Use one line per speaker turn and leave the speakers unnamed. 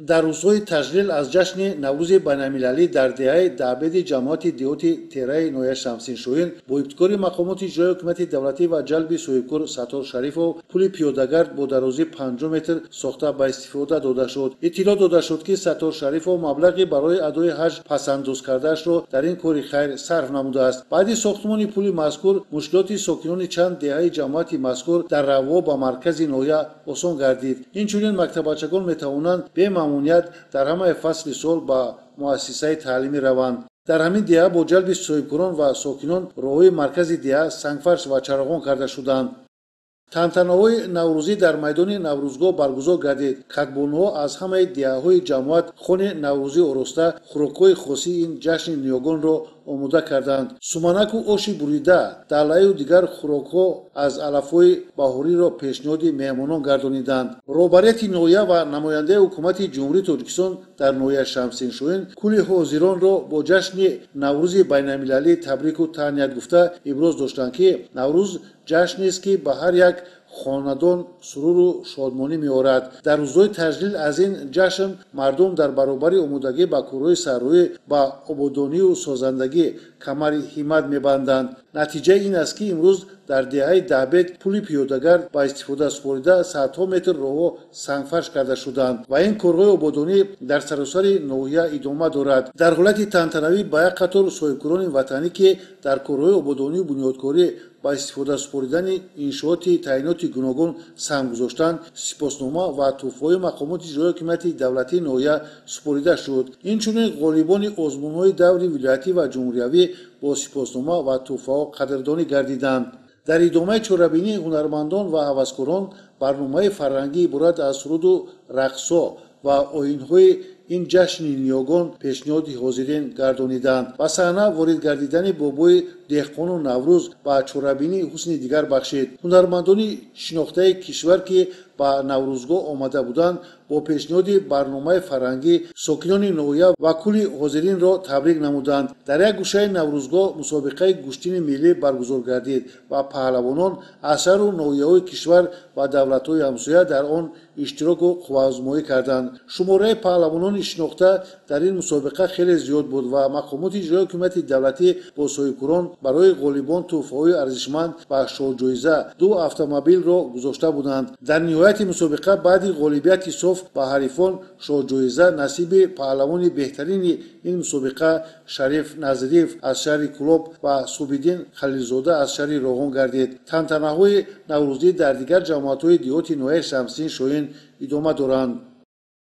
در روزهای تشغیل از جشن نوروز بین‌المللی در دهه دعبد جماعت دیوتی تیره نویا شمسین شوین با ابتکار مقامات اجرایی حکومت دولتی و جلب صاحبکار ستار شریف و پل پیاده‌گرد با درازی 5 متر ساخته به استفاده داده شد. اطلاع داده شد که ستار شریف و مبلغی برای ادای حج پسنداز کرده‌اش را در این کار خیر صرف نموده است. بعد ساختمان پل مذکور مشکلات ساکنان چند دهه جماعت مذکور در روا به مرکز نویا آسان گردید. اینچنین مکتبچگان می‌توانند به ماموریت در همه فصل سال با مؤسسه تعلیمی روند. در همین دهه با جلب صاحبکاران و ساکنان راههای مرکز دهه سنگفرش و چراغان کرده شدند. тантанаҳои наврӯзӣ дар майдони наврӯзгоҳ баргузор гардид. кадбонҳо аз ҳамаи диҳаҳои ҷамоат хони наврӯзӣ ороста хӯрокҳои хосии ин ҷашни ниёгонро омода карданд. суманаку оши бурида, далаю дигар хӯрокҳо аз алафҳои баҳориро пешниҳоди меҳмонон гардониданд. роҳбарияти ноҳия ва намояндаи ҳукумати ҷумҳурии тоҷикистон дар ноҳияи шамсиншоҳин кулли ҳозиронро бо ҷашни наврӯзи байналмилалӣ табрику таҳният гуфта иброз доштанд, ки наврӯз ҷашнест, ки ба ҳар як хонадон суруру шодмонӣ меорад. дар рӯзҳои ташғил аз ин ҷашн мардум дар баробари омодагӣ ба корҳои сарроӣ ба ободонию созандагӣ камари ҳиммат мебанданд. натиҷаи ин аст, ки имрӯз дар диҳаи даҳбед пули пиёдагард ба истифода супорида садҳо метр роҳҳо сангфарш карда шуданд ва ин корҳои ободонӣ дар саросари ноҳия идома дорад. дар ҳолати тантанавӣ ба як қатор соҳибкорони ватанӣ, ки дар корҳои ободонию бунёдкорӣ ба истифода супоридани иншооти таъиноти гуногун сам гузоштанд, сипоснома ва тӯҳфаҳои мақомоти иҷроии ҳукумати давлатии ноҳия супорида шуд. инчунин ғолибони озмунҳои даври вилоятӣ ва ҷумҳуриявӣ бо сипоснома ва тӯҳфаҳо қадрдонӣ гардиданд. дар идомаи чорабинии ҳунармандон ва ҳаваскорон барномаи фарҳангӣ иборат аз суруду рақсҳо ва оинҳои ин ҷашни ниёгон пешниҳоди ҳозирин гардониданд. ба саҳна ворид гардидани бобои деҳқону наврӯз ба чорабинӣ ҳусни дигар бахшид. ҳунармандони шинохтаи кишвар, ки ба наврӯзгоҳ омада буданд, бо пешниҳоди барномаи фарҳангӣ сокинони ноҳия ва кулли ҳозиринро табрик намуданд. дар як гӯшаи наврӯзгоҳ мусобиқаи гӯштини миллӣ баргузор гардид ва паҳлавонон аз шаҳру ноҳияҳои кишвар ва давлатҳои ҳамсоя дар он иштироку қувваозмоӣ карданд. шумораи паҳлавонони шинохта дар ин мусобиқа хеле зиёд буд ва мақомоти иҷроии ҳукумати давлатӣ бо соҳибкорон барои ғолибон тӯҳфаҳои арзишманд ва шоҳҷоиза 2 автомобилро гузошта буданд. дар ниҳояти мусобиқа баъди ғолибияти соф ба ҳарифон шоҳҷоиза насиби паҳлавони беҳтарини ин мусобиқа шариф назириев аз шаҳри кӯлоб ва субиддин халилзода аз шаҳри роғон гардид. тантанаҳои наврӯзӣ дар дигар ҷамоатҳои диҳоти ноҳияи шамсин шоҳин идома доранд.